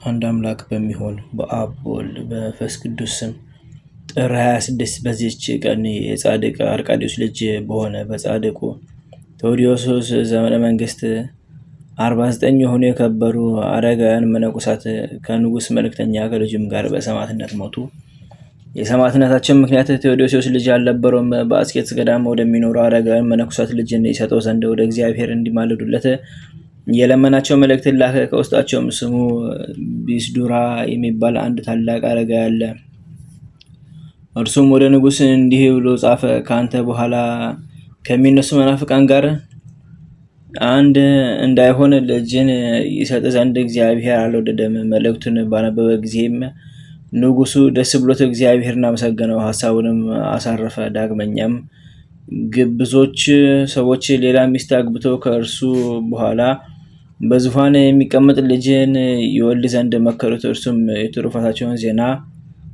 አንድ አምላክ በሚሆን በአብ ወልድ በመንፈስ ቅዱስ ስም ጥር 26 በዚህች ቀን የጻድቅ አርቃዲዮስ ልጅ በሆነ በጻድቁ ቴዎዶስዮስ ዘመነ መንግስት 49 የሆኑ የከበሩ አረጋውያን መነኮሳት ከንጉሥ መልእክተኛ ከልጁም ጋር በሰማዕትነት ሞቱ። የሰማዕትነታቸው ምክንያት ቴዎዶስዮስ ልጅ አልነበረውም። በአስቄጥስ ገዳም ወደሚኖሩ አረጋውያን መነኮሳት ልጅን ይሰጠው ዘንድ ወደ እግዚአብሔር እንዲማልዱለት የለመናቸው መልእክትን ላከ። ከውስጣቸውም ስሙ ቢስዱራ የሚባል አንድ ታላቅ አረጋዊ አለ። እርሱም ወደ ንጉሥ እንዲህ ብሎ ጻፈ። ከአንተ በኋላ ከሚነሱ መናፍቃን ጋር አንድ እንዳይሆን ልጅን ይሰጥ ዘንድ እግዚአብሔር አልወደደም። መልእክቱን ባነበበ ጊዜም ንጉሱ ደስ ብሎት እግዚአብሔርን አመሰገነው፣ ሀሳቡንም አሳረፈ። ዳግመኛም ግብዞች ሰዎች ሌላ ሚስት አግብተው ከእርሱ በኋላ በዙፋን የሚቀመጥ ልጅን ይወልድ ዘንድ መከሩት። እርሱም የትሩፋታቸውን ዜና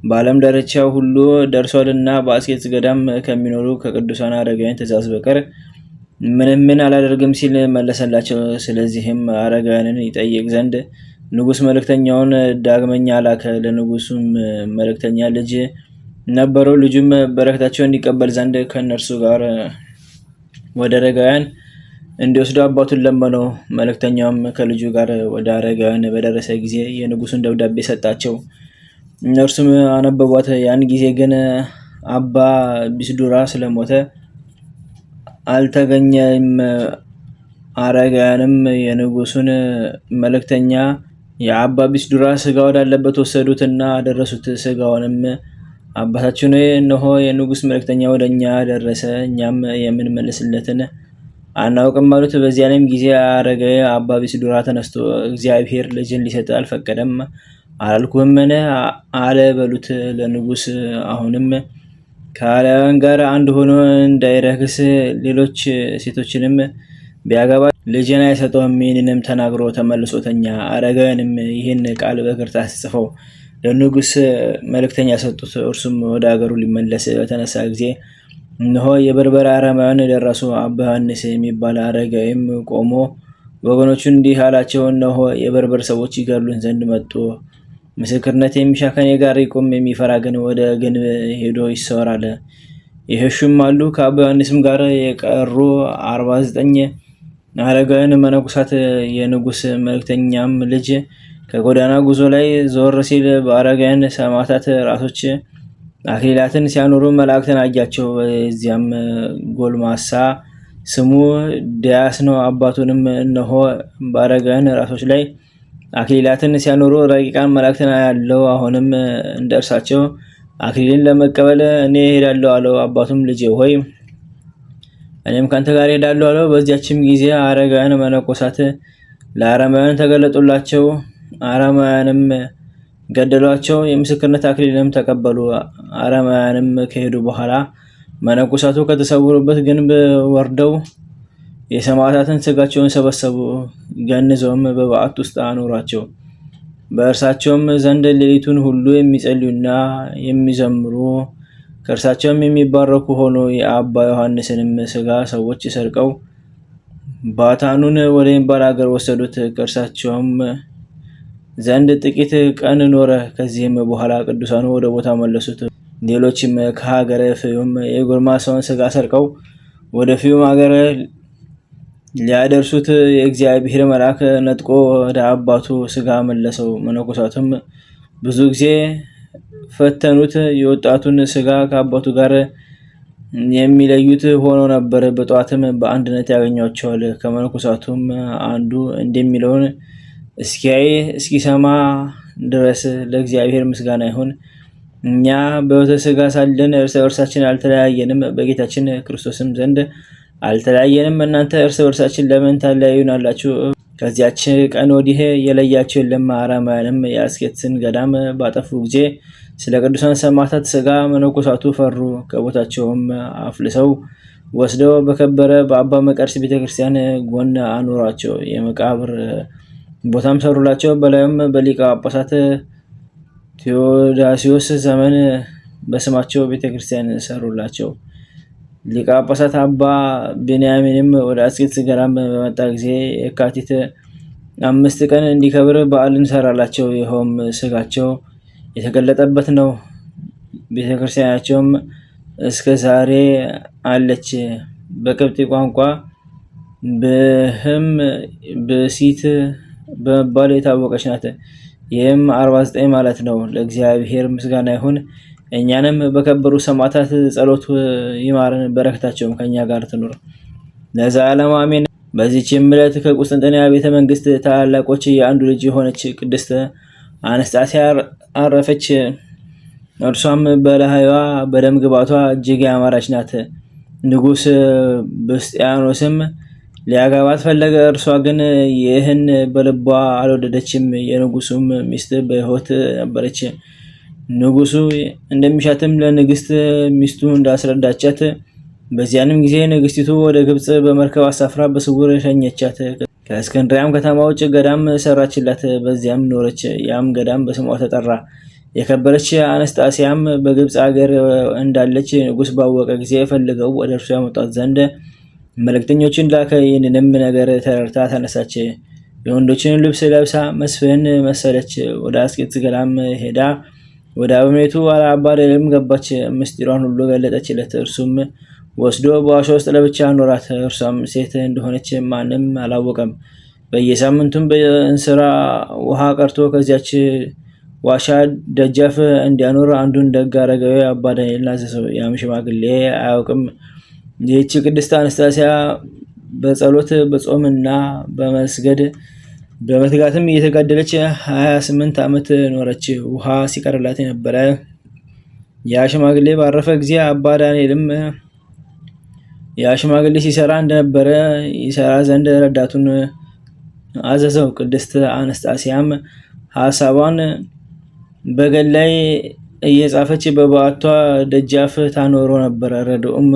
በዓለም ዳርቻ ሁሉ ደርሷልና በአስቄጥስ ገዳም ከሚኖሩ ከቅዱሳን አረጋውያን ትእዛዝ በቀር ምንም አላደርግም ሲል መለሰላቸው። ስለዚህም አረጋውያንን ይጠይቅ ዘንድ ንጉሥ መልእክተኛውን ዳግመኛ ላከ። ለንጉሱም መልእክተኛ ልጅ ነበረው። ልጁም በረከታቸውን እንዲቀበል ዘንድ ከእነርሱ ጋር ወደ አረጋውያን እንዲወስዱ አባቱን ለመነው። መልእክተኛውም ከልጁ ጋር ወደ አረጋውያን በደረሰ ጊዜ የንጉሱን ደብዳቤ ሰጣቸው። እነርሱም አነበቧት። ያን ጊዜ ግን አባ ቢስዱራ ስለሞተ አልተገኘም። አረጋውያንም የንጉሱን መልእክተኛ የአባ ቢስዱራ ስጋ ወዳለበት ወሰዱትና አደረሱት። ስጋውንም አባታችን ሆይ እነሆ የንጉስ መልእክተኛ ወደኛ ደረሰ፣ እኛም የምንመልስለትን አናውቅም አሉት። በዚያንም ጊዜ አረጋዊ አባ ቢስዱራ ተነስቶ እግዚአብሔር ልጅን ሊሰጥ አልፈቀደም አላልኩህምን አለ በሉት። ለንጉስ አሁንም ከአላውያን ጋር አንድ ሆኖ እንዳይረክስ ሌሎች ሴቶችንም ቢያገባ ልጅን አይሰጠውም። ይህንንም ተናግሮ ተመልሶ ተኛ። አረጋውያንም ይህን ቃል በክርታስ ጽፈው ለንጉስ መልእክተኛ ሰጡት። እርሱም ወደ ሀገሩ ሊመለስ በተነሳ ጊዜ እነሆ የበርበራ አረማውያን ደረሱ። አባ ዮሐንስ የሚባል አረጋዊም ቆሞ ወገኖቹን እንዲህ አላቸው፣ እነሆ የበርበር ሰዎች ይገድሉን ዘንድ መጡ። ምስክርነት የሚሻ ከኔ ጋር ይቁም፣ የሚፈራ ግን ወደ ግንብ ሄዶ ይሰወራል። የሸሹም አሉ። ከአባ ዮሐንስም ጋር የቀሩ 49 አረጋውያን መነኮሳት። የንጉስ መልእክተኛም ልጅ ከጎዳና ጉዞ ላይ ዞር ሲል በአረጋውያን ሰማዕታት ራሶች አክሊላትን ሲያኖሩ መላእክትን አያቸው። በዚያም ጎልማሳ ስሙ ዲያስ ነው። አባቱንም እነሆ በአረጋውያን ራሶች ላይ አክሊላትን ሲያኖሩ ረቂቃን መላእክትን ያለው፣ አሁንም እንደ እርሳቸው አክሊልን ለመቀበል እኔ ሄዳለሁ አለው። አባቱም ልጄ ሆይ እኔም ካንተ ጋር ሄዳለሁ አለው። በዚያችም ጊዜ አረጋውያን መነኮሳት ለአረማውያን ተገለጡላቸው። አረማውያንም ገደሏቸው፣ የምስክርነት አክሊልንም ተቀበሉ። አረማውያንም ከሄዱ በኋላ መነኮሳቱ ከተሰወሩበት ግንብ ወርደው የሰማዕታትን ስጋቸውን ሰበሰቡ፣ ገንዘውም በበዓት ውስጥ አኖሯቸው። በእርሳቸውም ዘንድ ሌሊቱን ሁሉ የሚጸልዩና የሚዘምሩ ከእርሳቸውም የሚባረኩ ሆኖ የአባ ዮሐንስንም ስጋ ሰዎች ሰርቀው ባታኑን ወደሚባል ሀገር ወሰዱት። ከእርሳቸውም ዘንድ ጥቂት ቀን ኖረ። ከዚህም በኋላ ቅዱሳኑ ወደ ቦታ መለሱት። ሌሎችም ከሀገረ ፍዩም የጎልማሳውን ስጋ ሰርቀው ወደ ፍዩም ሀገር ሊያደርሱት የእግዚአብሔር መልአክ ነጥቆ ወደ አባቱ ስጋ መለሰው። መነኮሳቱም ብዙ ጊዜ ፈተኑት። የወጣቱን ስጋ ከአባቱ ጋር የሚለዩት ሆኖ ነበር። በጠዋትም በአንድነት ያገኟቸዋል። ከመነኮሳቱም አንዱ እንደሚለውን እስኪያይ እስኪሰማ ድረስ ለእግዚአብሔር ምስጋና ይሁን። እኛ በሕይወተ ሥጋ ሳለን እርስ በርሳችን አልተለያየንም፣ በጌታችን ክርስቶስም ዘንድ አልተለያየንም። እናንተ እርስ በርሳችን ለምን ታለያዩናላችሁ? ከዚያች ቀን ወዲህ የለያቸው የለም። አረማውያንም የአስቄጥስን ገዳም ባጠፉ ጊዜ ስለ ቅዱሳን ሰማዕታት ስጋ መነኮሳቱ ፈሩ። ከቦታቸውም አፍልሰው ወስደው በከበረ በአባ መቃርስ ቤተክርስቲያን ጎን አኖሯቸው። የመቃብር ቦታም ሰሩላቸው። በላዩም በሊቀ ጳጳሳት ቴዎዳሲዮስ ዘመን በስማቸው ቤተክርስቲያን ሰሩላቸው። ሊቀ ጳጳሳት አባ ብንያምንም ወደ አስቄጥስ ገዳም በመጣ ጊዜ የካቲት 5 ቀን እንዲከብር በዓልን ሰራላቸው። ይኸውም ስጋቸው የተገለጠበት ነው። ቤተክርስቲያናቸውም እስከ ዛሬ አለች። በቅብጥ ቋንቋ ብህም ብሲት በመባል የታወቀች ናት። ይህም 49 ማለት ነው። ለእግዚአብሔር ምስጋና ይሁን። እኛንም በከበሩ ሰማዕታት ጸሎት ይማረን፣ በረከታቸውም ከኛ ጋር ትኑር ለዘላለሙ አሜን። በዚህችም ዕለት ከቁስጥንጥንያ ቤተ መንግስት ታላላቆች የአንዱ ልጅ የሆነች ቅድስት አነስጣስያ አረፈች። እርሷም በላህዋ በደም ግባቷ እጅግ ያማረች ናት። ንጉሥ ብስጥያኖስም ሊያገባት ፈለገ። እርሷ ግን ይህን በልቧ አልወደደችም። የንጉሱም ሚስት በሕይወት ነበረች። ንጉሱ እንደሚሻትም ለንግስት ሚስቱ እንዳስረዳቻት፣ በዚያንም ጊዜ ንግስቲቱ ወደ ግብጽ በመርከብ አሳፍራ በስውር ሸኘቻት። ከእስክንድሪያም ከተማ ውጭ ገዳም ሰራችላት፣ በዚያም ኖረች። ያም ገዳም በስሟ ተጠራ። የከበረች አነስጣስያም በግብጽ አገር እንዳለች ንጉስ ባወቀ ጊዜ ፈልገው ወደ እርሱ ያመጧት ዘንድ መልእክተኞችን ላከ። ይህንንም ነገር ተረድታ ተነሳች። የወንዶችን ልብስ ለብሳ መስፍን መሰለች። ወደ አስቄጥስ ገዳም ሄዳ ወደ አበምኔቱ አባ ዳንኤልም ገባች። ምስጢሯን ሁሉ ገለጠችለት። እርሱም ወስዶ በዋሻ ውስጥ ለብቻ አኖራት። እርሷም ሴት እንደሆነች ማንም አላወቀም። በየሳምንቱም በእንስራ ውሃ ቀርቶ ከዚያች ዋሻ ደጃፍ እንዲያኖር አንዱን ደግ አረጋዊ አባ ዳንኤልን አዘዘው። ያም ሽማግሌ አያውቅም። ይህች ቅድስት አነስጣስያ በጸሎት በጾምና በመስገድ በመትጋትም እየተጋደለች 28 ዓመት ኖረች። ውሃ ሲቀርላት የነበረ ያ ሽማግሌ ባረፈ ጊዜ አባ ዳንኤልም ያ ሽማግሌ ሲሰራ እንደነበረ ይሰራ ዘንድ ረዳቱን አዘዘው። ቅድስት አነስጣስያም ሐሳቧን በገል ላይ እየጻፈች በበዓቷ ደጃፍ ታኖሮ ነበር። ረድኡም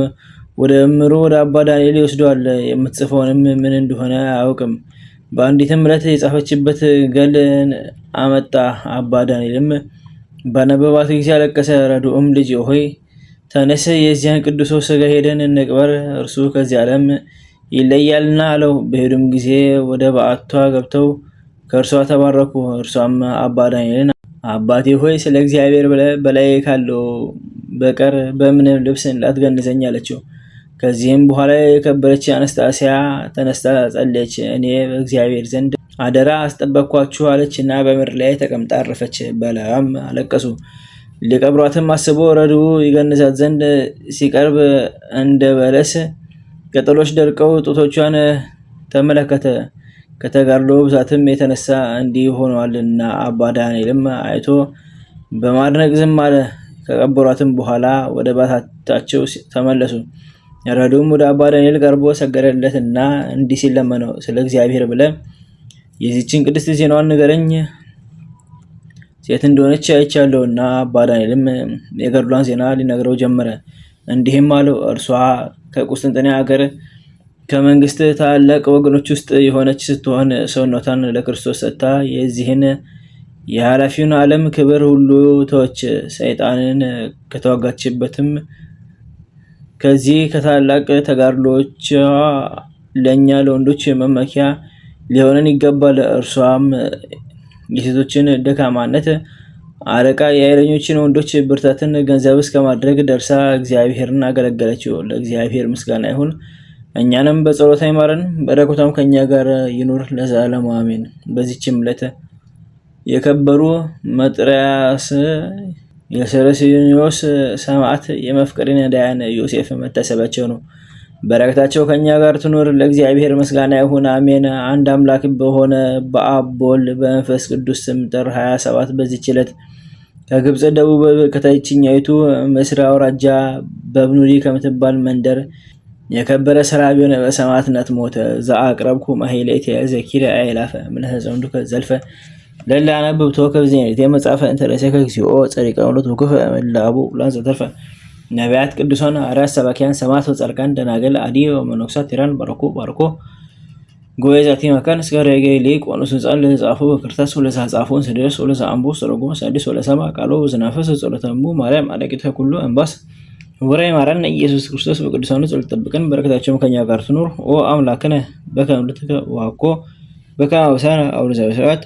ወደ እምሩ ወደ አባ ዳንኤል ይወስደዋል። የምትጽፈውንም ምን እንደሆነ አያውቅም። በአንዲትም ዕለት የጻፈችበት ገል አመጣ። አባ ዳንኤልም ባነበባት ጊዜ አለቀሰ። ረድኡም ልጅ ሆይ ተነስ፣ የዚያን ቅዱስ ሥጋ ሄደን እንቅበር፣ እርሱ ከዚህ ዓለም ይለያልና አለው። በሄዱም ጊዜ ወደ በዓቷ ገብተው ከእርሷ ተባረኩ። እርሷም አባ ዳንኤልን አባቴ ሆይ ስለ እግዚአብሔር በላይ ካለው በቀር በምንም ልብስ እንዳትገንዘኝ አለችው። ከዚህም በኋላ የከበረች አነስጣስያ ተነስታ ጸለየች። እኔ በእግዚአብሔር ዘንድ አደራ አስጠበቅኳችሁ አለች እና በምድር ላይ ተቀምጣ አረፈች። በላዩም አለቀሱ። ሊቀብሯትም አስቦ ረድኡ ይገንዛት ዘንድ ሲቀርብ እንደ በለስ ቅጠሎች ደርቀው ጡቶቿን ተመለከተ። ከተጋድሎ ብዛትም የተነሳ እንዲህ ሆኗልና። አባ ዳንኤልም አይቶ በማድነቅ ዝም አለ። ከቀበሯትም በኋላ ወደ ባታቸው ተመለሱ። ረድኡም ወደ አባ ዳንኤል ቀርቦ ሰገደለትና እንዲህ ሲል ለመነው። ስለ እግዚአብሔር ብለህ የዚችን ቅድስት ዜናዋን ንገረኝ፣ ሴት እንደሆነች አይቻለሁና። አባ ዳንኤልም የገድሏን ዜና ሊነግረው ጀመረ። እንዲህም አለው። እርሷ ከቁስጥንጥንያ ሀገር ከመንግስት ታላላቅ ወገኖች ውስጥ የሆነች ስትሆን ሰውነቷን ለክርስቶስ ሰጥታ የዚህን የኃላፊውን ዓለም ክብር ሁሉ ተወች። ሰይጣንን ከተዋጋችበትም ከዚህ ከታላቅ ተጋድሎቿ ለእኛ ለወንዶች መመኪያ ሊሆነን ይገባል። እርሷም የሴቶችን ደካማነት አለቃ፣ የኃይለኞችን ወንዶች ብርታትን ገንዘብ እስከማድረግ ደርሳ እግዚአብሔርን አገለገለችው። ለእግዚአብሔር ምስጋና ይሁን። እኛንም በጸሎታ ይማረን፣ በረከቷም ከኛ ጋር ይኑር ለዘላለሙ አሜን። በዚህችም ዕለት የከበሩ መጥርያስ የሰረስዮስ ሰማዕት የመፍቀሬ ነዳያን ዮሴፍ መታሰቢያቸው ነው። በረከታቸው ከኛ ጋር ትኑር። ለእግዚአብሔር ምስጋና ይሁን አሜን። አንድ አምላክ በሆነ በአብ በወልድ በመንፈስ ቅዱስ ስም ጥር 27 በዚህች ዕለት ከግብፅ ደቡብ ከታችኛይቱ ምስር አውራጃ በብኑሪ ከምትባል መንደር የከበረ ሰራቢዮን በሰማዕትነት ሞተ። ዘአቅረብኩ ማሕሌተ ዘኪረ አእላፈ እምነተጸምዱከ ዘልፈ ለላ አነብብቶ ከብዜኔት የመጽሐፈ እንተረሰከ እግዚኦ ጸሪቀውኑ ትኩፈ እምላቡ ላን ዘተርፈ ነቢያት ቅዱሳን ሐዋርያት ሰባኪያን ሰማዕታት ወጻድቃን ደናግል አዲ ወመነኮሳት ቲራን ባርኮ ጎይዛቲ መካን እስከ ረገይ ሊቅ ወንሱ ጻል ጻፉ በክርታስ ወለሳ ጻፉን ስደስ ወለሳ አምቦ ሰረጎ ሳዲስ ወለሰማ ቃሎ ዝናፈስ ጸሎተሙ ማርያም አለቂተ ኩሉ እንባስ ወራይ ማረን ኢየሱስ ክርስቶስ በቅዱሳኑ ጸሎት ጠብቀን በረከታቸው ከኛ ጋር ትኑር። ኦ አምላክነ በከመ ልትከ ዋኮ በከመ አውሳነ አቡነ ዘበሰማያት